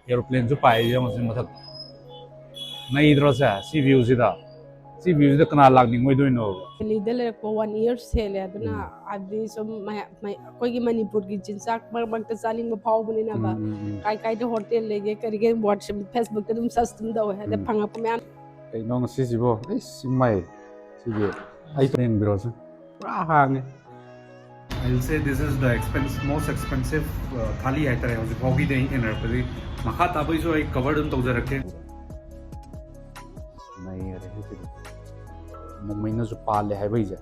aeroplane जो पाए जो मुझे मतलब नहीं इधर से सी व्यू से कना लागनी कोई दो इनो Delhi le ko 1 year sele aduna adi som koi gi Manipur gi jinsak mag ta saling ma phau buni na ba kai de hotel lege karige WhatsApp Facebook te dum sastum da ha de phanga pa man cái nó xí gì vô ấy xí mày xí gì ấy tên biro chứ quá hàng I'll say this is the most expensive thali है तरह उसे भोगी दें इन रपदी मखा Tabei जो एक covered उन तौज़ रखे नहीं अरे है मुंबई ने जो पाले है भाई जे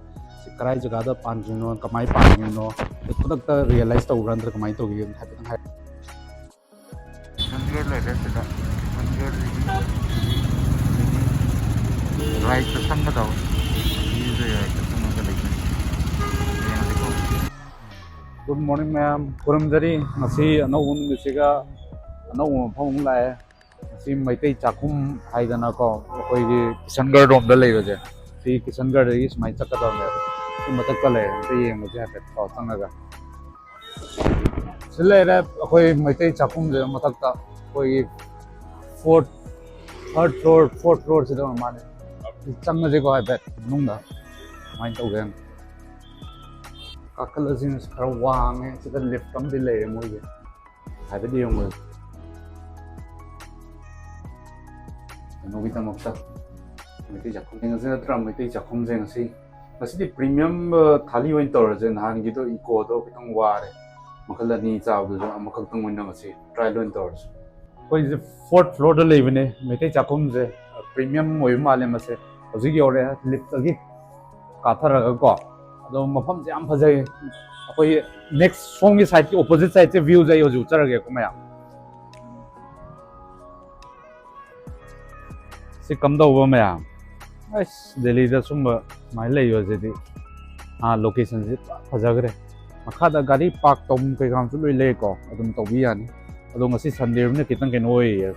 कराई जगह दा पांजिनो कमाई पांजिनो तो तक ता रियलाइज तो उड़ान तर कमाई तो गई है तो है Hundred like that, 100 right to some of those. These are some of the like. Good morning ma'am Kuramjari ngasi anau un bisiga anau phong lai ngasi Meitei Chakhum haidana ko koi gi Kishangarh rom da lei baje si Kishangarh is mai chakka da le si matak ka le si yeng je ha to sangaga sile re koi Meitei Chakhum je matak ta koi fourth floor se da mane changna je ko ha bet nung da mai to gen Kakalazin is Karawang, it's a lift from the layer. Have a deal with Novita Mokta. Meitei Chakhum is a drum, Meitei Chakhum Zensi. But the premium Thali winters and Hangito Eco, Pitong Ware, Makala needs out the Makatung window, trial winters. What is the fourth floor to live in a Meitei Chakhum, a premium Moimalemase, Ozigore, lift again. Kathara. तो मफम से आम फजे कोई next song की side की opposite side से view जाए जो उतर गया को मैं से कम तो हुआ मैं बस दिल्ली दा सुम माइले यो जेदी हां लोकेशन से फजा करे मखा दा गाड़ी पार्क तोम के काम सुलोई ले को अदम तो भी यानी अदो ngasi संडे में कितन के नोई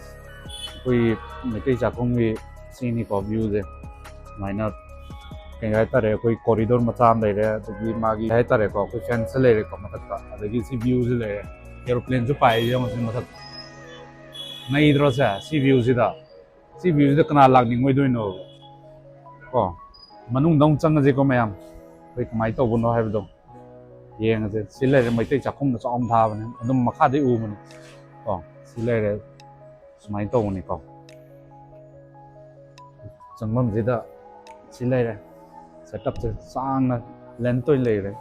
कोई Meitei Chakhum की सीन को व्यू जे माइनर कहीं तारे कोई कॉरिडोर मचाम ले रहे तो भी मागी है तारे को कोई फेंस ले रहे को मतलब का अदगी सी व्यूज ले रहे एरोप्लेन जो पाए जो मुझे मतलब नहीं इधर से सी व्यूज से कना लागनी कोई दो इनो को मनुंग दंग चंग जे को मैम कोई कमाई तो बनो है बदो ये ngase सिले रे Meitei Chakhum ना चौम था बने अदम मखा दे ऊ बने को सिले रे समाई तो बने को चंगम जेदा सिले रे setup से सांग लेंथ तो ले रहे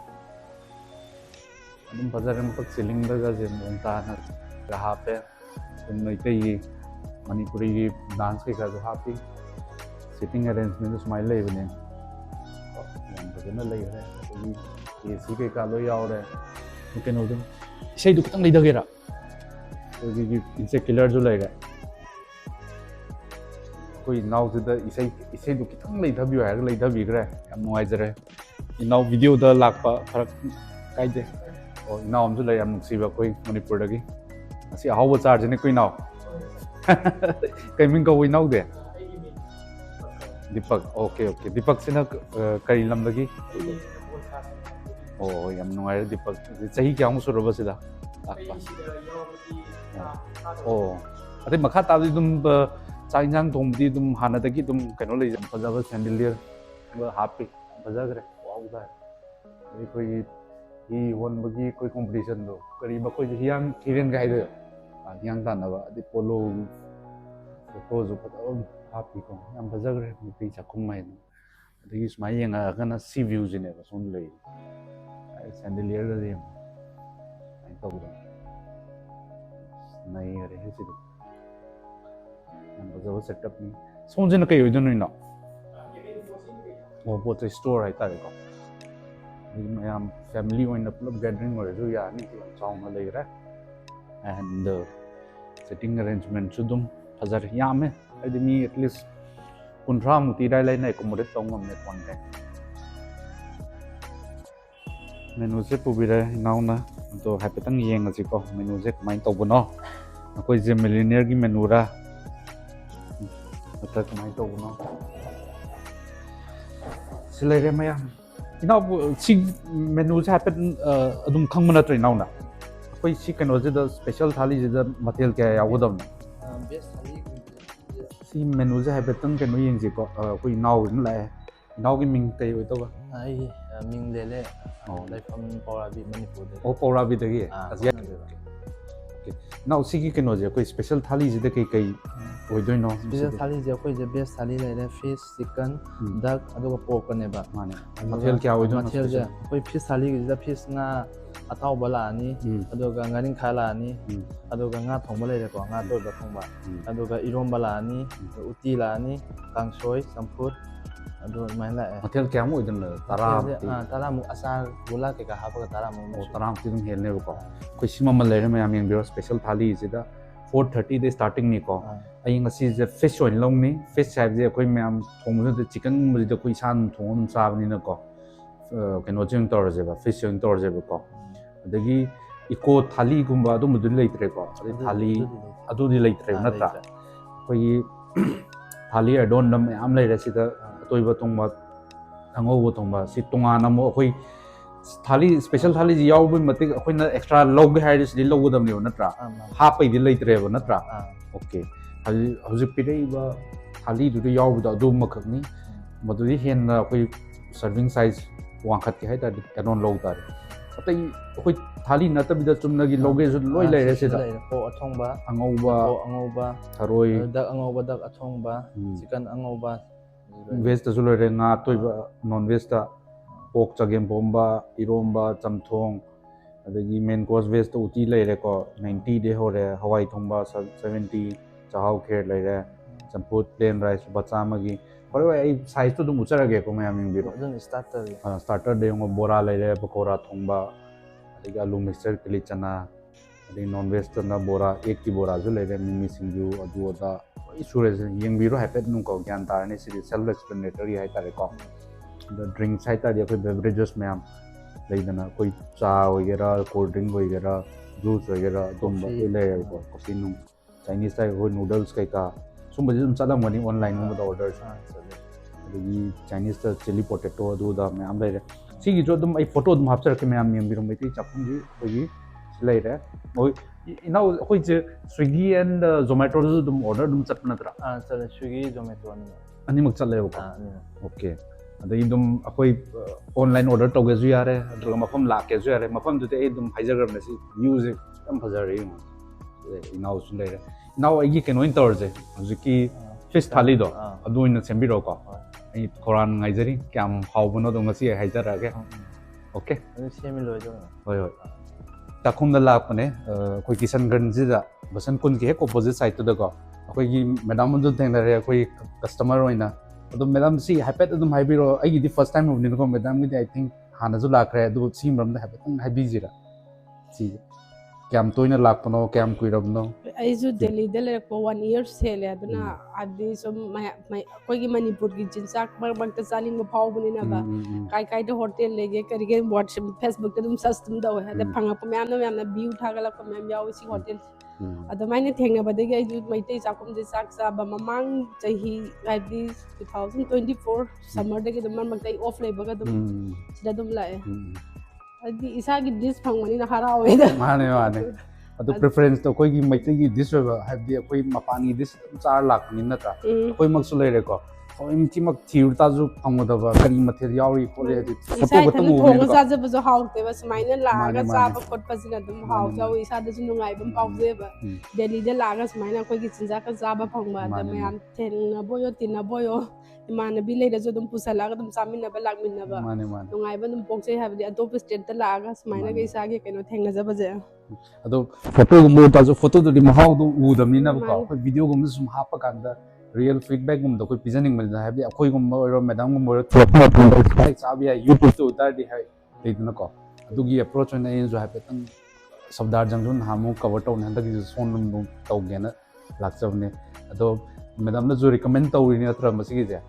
अदम बाजार में तक सीलिंग लगा जे मोंता ना रहा पे तुम Meitei मणिपुरी की डांस के साथ हापी सिटिंग अरेंजमेंट स्माइल ले बने बाजार में ले रहे ये सी के कालो याव रहे लेकिन उधर इसे दुख तंग ले दगेरा तो ये इनसे किलर जो ले रहे कोई नाउ से इसे दुख तंग ले दबी है ले दबी करे हम नुआई जरे इनाउ वीडियो दा लाखपा फरक काइदे और इनाउ हम जो ले हम नुक्सीबा कोई मणिपुर दगी असी हाउ चार्ज ने कोई नाउ कमिंग को इनाउ दे दीपक ओके दीपक से ना कई लम दगी ओ हम नुआई दीपक सही क्या हूं सुरबा सिदा ओ अरे मखा ताबी तुम चाइना जान थोंबदी तुम हाना तकी तुम कनो ले फजाबा सैंडलियर हापी फजा करे वाव दा ये कोई ही वन बगी कोई कंपटीशन दो करीब कोई हियांग हिरेन गाइड हियांग तानबा दि पोलो फोटो जो पता हापी को हम फजा करे Meitei Chakhum mai दगी स्माई यंगा गना सी व्यू जिने सुन ले सैंडलियर दे आई तो नहीं अरे है सिर्फ बजाबा सेटअप नहीं सोंजना कई होइदो नइना ओ पोते स्टोर है तारे को मैम फैमिली ओइन पुलब गैदरिंग हो जो यानी चाउना ले रहा एंड सेटिंग अरेंजमेंट सु दुम फजर यामे आदमी एटलीस्ट 50 मुतीได้เลยในएकोमोडेट तोंग हमने कॉन्टेक्ट मेनू से पुबिरे नाउना तो हैपेतंग येंग असि को मेनू से कमाई तोबनो कोई जे मिलियनेयर की मेनू रा मतलब कमाई तोबनो सिलेरे मया इनाउ सी मेनू से हैपेन अदुम खंग मना तो इनाउना कोई सी कनोजे स्पेशल थाली जिदा मथेल क्या यावदम बेस्ट थाली सी मेनू जे हैबेतन कनो यंगजे को कोई नाव न लाए नाव की मिंग कई होय तो आई मिंग ले ले लाइफम पौराबी मणिपुर दे ओ पौराबी दगी असिया नाउ सी की कनोजे कोई स्पेशल थाली जिदा कई कई होय दोय नो स्पेशल थाली जे कोई जे बेस्ट थाली ले ले फिश चिकन डक अदुगा पोर्क कनेबा माने मथेल क्या होय दो मथेल जे कोई फिश थाली जिदा फिश ना अथाउबा लानी अदुगा ngani kha laani aduga nga thongba leire ko nga toiba thongba aduga iromba laani uti laani kangsoi samput adu mai la मथेल क्या मोय दन तारा tara mu asar gula ke ka hapaga tara mu ओ तारा ती तुम हेलने को कोई सीमा मन लेरे में आमी बिरो स्पेशल थाली जिदा 4:30 दे स्टार्टिंग नि को आई ngasi जे फिश ओइन लोंग नि फिश साइब जे कोई मैम थोंगु दे चिकन मुजि दे कोई सान थोंगम साबनि न को कनो जिंग तोर जे बा फिश ओइन तोर जे को अदगी इको थाली गुम्बा अदु मुदु लेत्रे को थाली अदु दि लेत्रे नत्रा कोई थाली एडोन नम याम लेरे सिदा अतोइबा तोंबा अंगोबो तोंबा सि तोंगा नमो कोई थाली स्पेशल थाली जी याव मतिक अखोइना एक्स्ट्रा लोग हाइरिस दि लोगदम ने नत्रा हापै दि लेत्रे बा नत्रा ओके थाली हजि पिरेबा थाली दु याव द दु मखनी मदु दि हेन कोई सर्विंग साइज वांखत के हाइता एडोन लोग तार अतै कोई थाली नतबिदा चुमनगी लोगे जो लोय लेरे सिदा po athongba angauba थरोय dak angauba dak athongba chicken angauba veg तसु लोरे nga toiba non veg ta pork chagem bomba iromba chamthong adagi main course veg to uti leire ko 90 de hore hawai thongba 70 chahau kher leire champut plain rice bachama gi ore ai size to dum uchara ge ko me aming biro dun starter de ngo bora leire pakora thongba adagi alu mixture kili chana adagi non veg to na bora ek ki bora ju leire mimi singju adu oda isures yeng biro happet nu ko gyan tar ne siri self explanatory hai tare ko the drinks hai tare koi beverages में हम लेदना कोई चा वगैरह cold drink वगैरह juice वगैरह तुम ले को कॉफी नु चाइनीज टाइप हो नूडल्स कई का सुम बजे तुम चला मनी ऑनलाइन में ऑर्डर अदगी चाइनीज ता चिली पोटैटो दुदा में हम ले सी जो तुम आई फोटो तुम हापचर के में हम यम बिरो मेती चाखुम जी बगी ले रे ओय इनाउ कोई जे स्विगी एंड जोमेटो जो तुम ऑर्डर तुम चटना तरा चले स्विगी जोमेटो अनि मक चले ओके अदगी तुम अखोई ऑनलाइन ऑर्डर तोगे जु यारे अदुगा मफम लाके जु यारे मफम दुते ए तुम हाइजरम ने सी म्यूजिक तम फजर रे इनाउ सुन ले इनाउ आई के नोइन तोर जे जुकी फिश थाली दो अदु इन सेम्बिरो को आई कोरान गाइजरी क्याम हाउबनो दो ngasi हाइजर आगे ओके सेमि लोय दो होय होय Chakhum da lakpane koi Kishangarh jida Vasant Kunj ke opposite side to da ko koi gi madam du theng re koi customer oina adu madam si happy adum haibiro ai gi first time obni ko madam gi I think hana ju lakre adu simram da happy haibi jira si kyam toina lakpano kyam kuirabno ai ju Delhi de le ko 1 year sele aduna adi som koi gi Manipur gi jinsak bang ta chaling ma phau buni na ba kai de hotel lege karige WhatsApp Facebook dum system da wa da phanga ko myam na view thaga la ko myam yaw si hotel adamaine thengna ba de gi ai ju Meitei Chakhum de sak sa ba mamang chahi adi 2024 summer de gi dum man tai off le ba ga dum sida dum la adi isa gi dish phangmani na harawe da mane adu preference to koi gi Meitei gi dish ba habdi koi mapan gi dish char lakh ni na ta koi mak su le ko koi mi mak thiur ta ju phango da ba kari mather yawi ko le adi photo ba tu mo ni sa ja ba jo haw te ba smaina la ga cha ba khot pa jina dum haw ja wi sa da ju ngai bam pau je ba Delhi de la ga smaina koi gi chinja ka ja ba phang ba da me am thel na boyo tin na boyo imana bi le da jo dum pusala ga dum samin na ba lag min na ba ngai ba dum pok je ha bi atop state da la ga smaina ga isa ge keno theng na ja ba je ado photo gum ta jo photo du di mahau du u dam ni na ba ko video gum sum ha pa kan da real feedback gum da koi presenting mal da ha bi akoi gum ro madam gum ro like sa bi YouTube to utar di hai le na ko adu gi approach na in jo ha pe tang sabdar jangjun hamu cover to na da gi son num to ge na lak chab ne ado madam na jo recommend to ri ni atra masi gi ja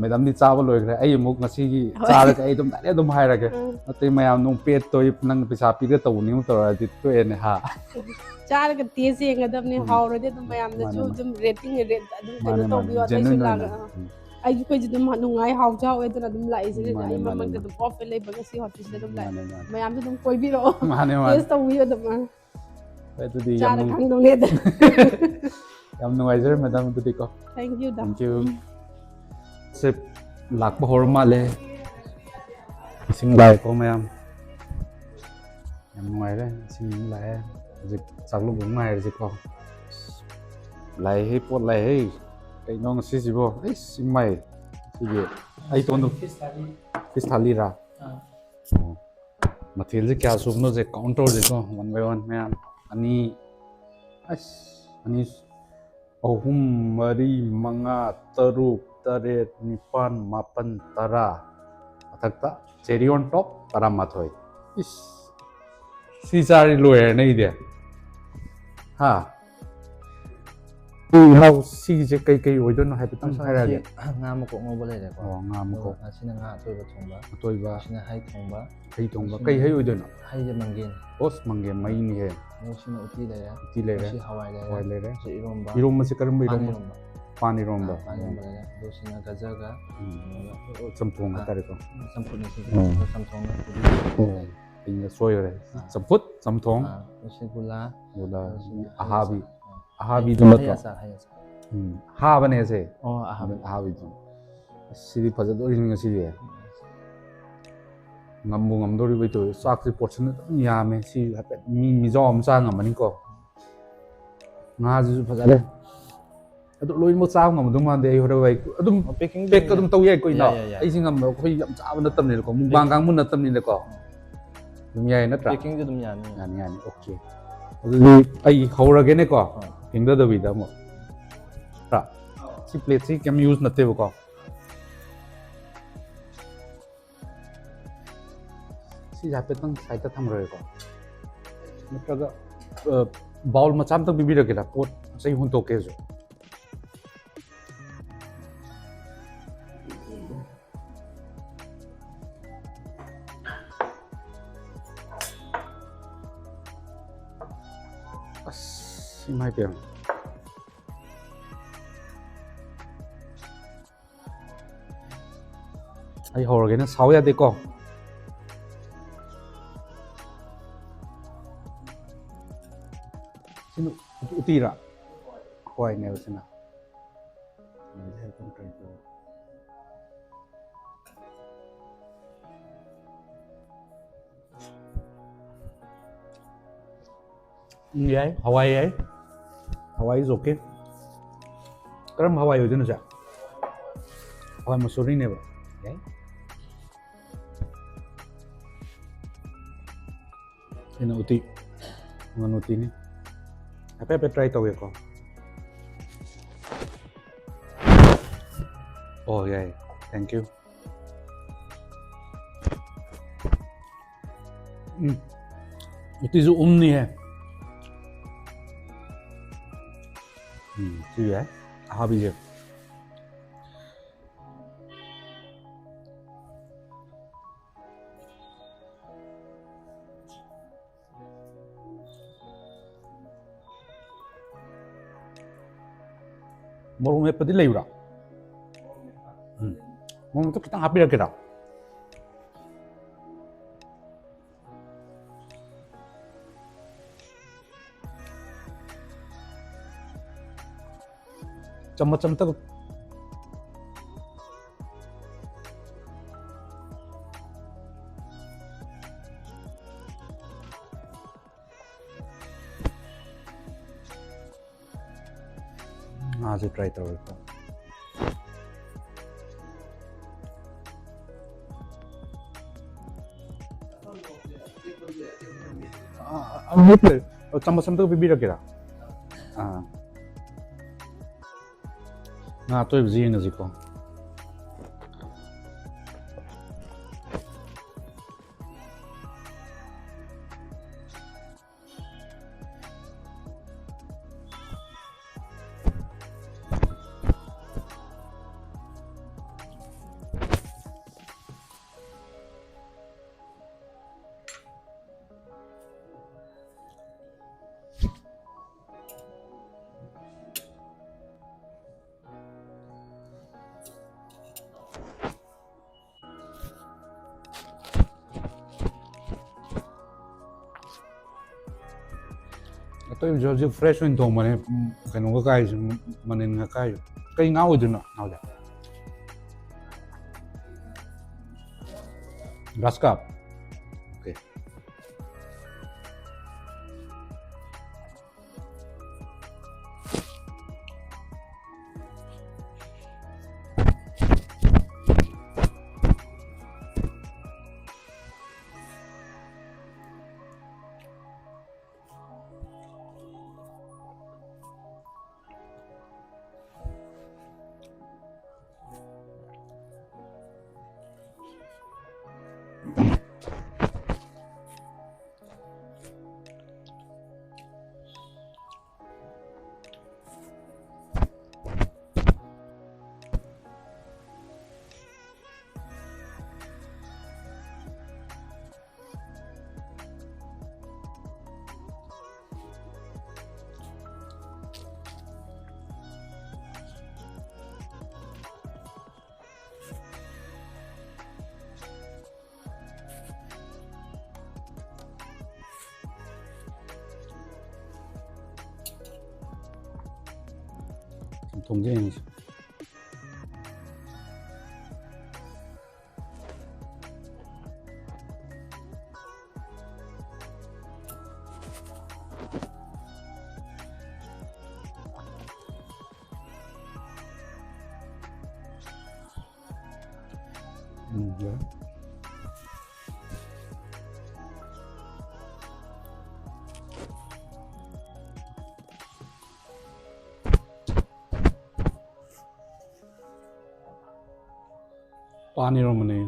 madam ni chawa loi gra ai muk ngasi gi chara ka ai dum dale dum hai ra ge atai mayam nung pet to nang pisa pi ga to ni to ra dit to en ha chara ka te se ngadam ni haw ra de dum mayam da ju dum rating rate dum to bi wa tai su la ai ko ji dum nungai hau jau e duna dum lai se ai mamang dum off le ba si hotel se dum lai mayam dum koi bi ro mane taste to wi dum ꯑꯗꯨꯗꯤ cha ꯌꯥꯝ ra khang dong le da ꯌꯥꯝ ꯅꯨꯡꯉꯥꯏꯖꯔꯦ madam ꯑꯗꯨꯗꯤ ꯀꯣ thank you da thank you ꯁꯦ ꯂꯥꯛꯄ ꯍꯧꯔ ꯃꯥꯜꯂꯦ ꯏꯁꯤꯡ ꯂꯥꯛꯑꯦꯀꯣ ꯃꯌꯥꯝ ꯌꯥꯝ ꯅꯨꯡꯉꯥꯏꯔꯦ ꯏꯁꯤꯡ ꯑꯃꯨꯛ ꯂꯥꯛꯑꯦ ꯍꯧꯖꯤꯛ ꯆꯥꯛꯂꯨꯕ ꯉꯥꯏꯔꯁꯤꯀꯣ ꯂꯥꯛꯑꯦꯍꯦ ꯄꯣꯠ ꯂꯥꯛꯑꯦꯍꯦ ꯀꯩꯅꯣ ꯉꯁꯤꯁꯤꯕꯣ ꯑꯩꯁ ꯏꯃꯥꯏ ꯁꯤꯗꯤ ꯑꯩ ꯇꯣꯟꯗ ꯐꯤꯁ ꯊꯥꯂꯤꯔꯥ ꯃꯊꯦꯜꯁꯦ ꯀꯌꯥ ꯁꯨꯕꯅꯣꯁꯦ ꯀꯥꯎꯟ ꯇꯧꯔꯁꯤꯀꯣ ꯋꯥꯟ ꯕꯥꯏ ꯋꯥꯟ ꯃꯌꯥꯝ ꯑꯅꯤ ꯑꯁ ꯑꯅꯤ ꯑꯍꯨꯝ ꯃꯔꯤ ꯃꯉꯥ ꯇꯔꯨꯛ ꯇꯔꯦꯠ ꯅꯤꯄꯥꯜ ꯃꯥꯄꯜ ꯇꯔꯥ ꯃꯊꯛꯇ cherry on top 11 이씨 시자리 로에네 이데 하 이하우 시제 cây 오이도는 하이부터 하라게 nga mo ko ngobol le ko nga mo ko asina nga atoiba thongba atoiba asina hai thongba kai hai oidono hai je mangin os mangge mai ni he sina uti le si hawai le re si iromba iromba se karam iromba pani romba le do sina gajaga samthong tare ko samphut ni si samthong na ina soyore samphut samthong si gula ahabi ahabi dum to hayasa ha bane se ahabi ahabi dum sidi fajadori ni sidi ngambu ngamdori bai to sak si portion yame si hapet mi jo am cha ngamani ko nga ju fajale adu loi mo cha ngam dum man de hore bai adum packing pek adum taw yai ko ina ai sing ngam khoi yam cha na tam ni ko mu bang gang mun na tam ni ko dum yai na tra packing ju dum yani yani okay adu ai haurage ne ko hingda da bi da mo tra si plate si kem use na te ko C हापेतंग side थम रहेको नत्रगा bowl मचाम तक बिबि रखेला pot चाहिँ हुन तोके जो अस सिमाइ पेम ai horगे ना साव या देखो sino utira hoy ne usina yai Hawaii is okay karam Hawaii ho jenu ja Hawaii masuri ne ba yai ina uti manuti ni apa try tau ya ko oh yeah thank you uti जो नहीं है ठीक है हाँ भी है मोर में पति ले उड़ा मोर तो कितना हापी रखेगा चम्मच चम्मच तक आज ट्राई करो इसको चम्मच चम्मच बिबी रखेगा हाँ तो जी नजी को Atoiba hꯧꯖꯤꯛ fresh oin thongmane kainoga kai manin nga kai kai nga oiduna naule grass cup okay 동생이지 그래? पानी로 मने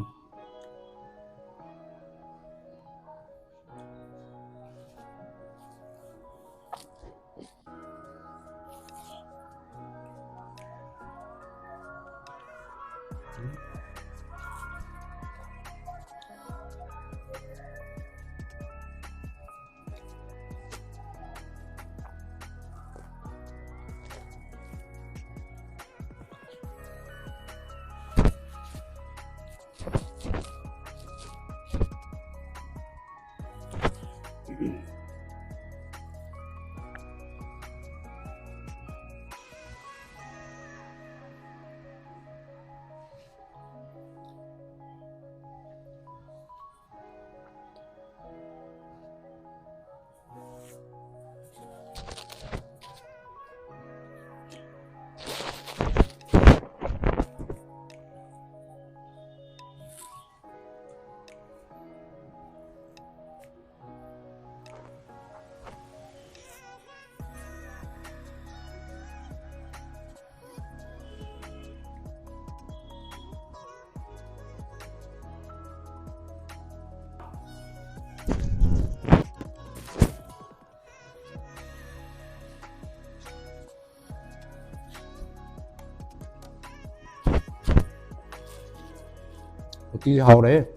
어떻게 하오래?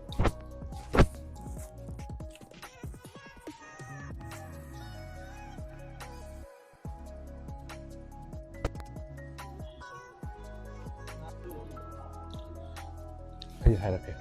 이렇게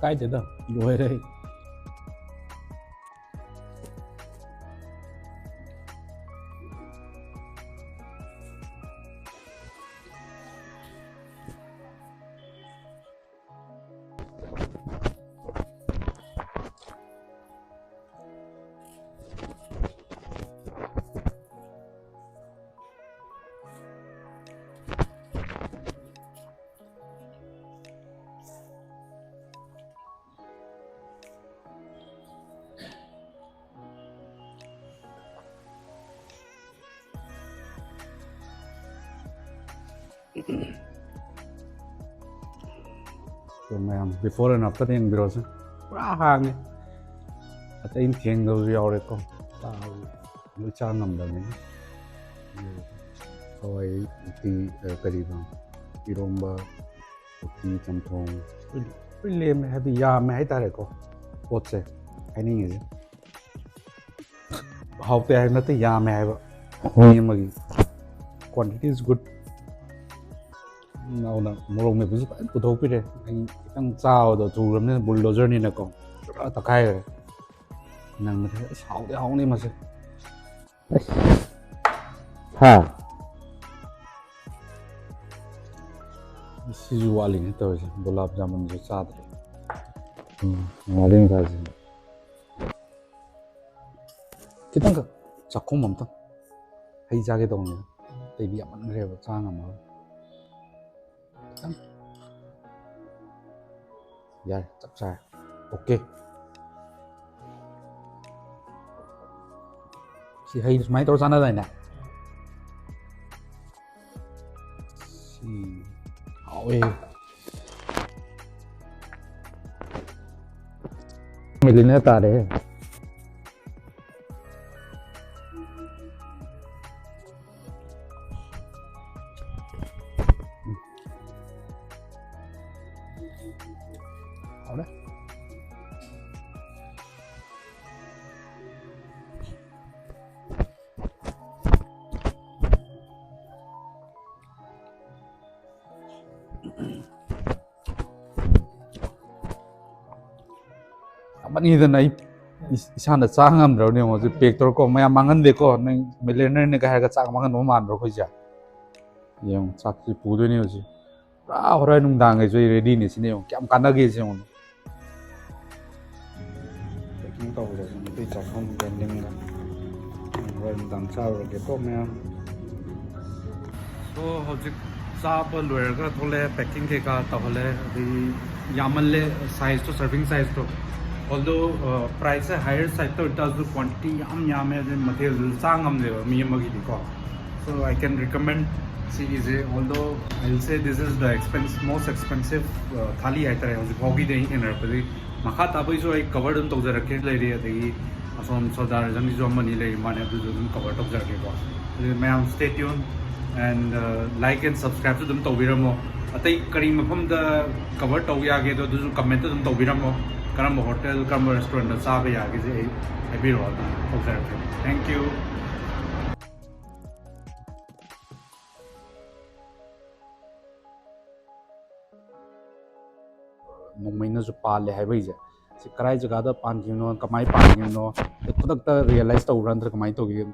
Kaideda, loire. So ma'am, before and after the engrossing, hang. At the in those Yorico, which are number. Oh, the Kariba, Iromba, the Tampong. Really have the Yam Haitarico. What's it? Any is it? How they have not the Yam have quantity is good. Now, more me was put up it. I saw the two remnant bulldozer in a con. The Kair. Nang how the only must. Ha. This is walling it was Gulab Jamun Sadri. Walling has Kitanga Chakhum. Hey Jacket only. They be a man have a channel. Yeah, that's right. Okay. She hates my thoughts another night. See. Oh, eh. Milina tare. Even I is on the Sangam Drone was a picture of my Mangan de Co, millionaire Nega Saman woman, Roja. Young Saki Pudunusi. Ranum Dang is very ready in his name. Kamkanagizon. Taking over the pizza home bending and down sour get home. So, how the Sapal were Tole, packing cake, the Yamale size to serving size to. Although price is higher side, it does the quantity material so I can recommend CEJ. Although I'll say this is the most expensive thali item. I was going to Mahat Abu so I covered on the racket area. The Assam Sodar Zamani covered of the ma'am. Stay tuned and like and subscribe to them to Viramo. I think Karim from the cover Togia get to comment to them to Viramo. Karam hotel, Karam restaurant, and Sabaya is a bit of thank you. No minus pale have a Sikrai Jagada Pan, Kamai Pan, the product realized over under Kamai to give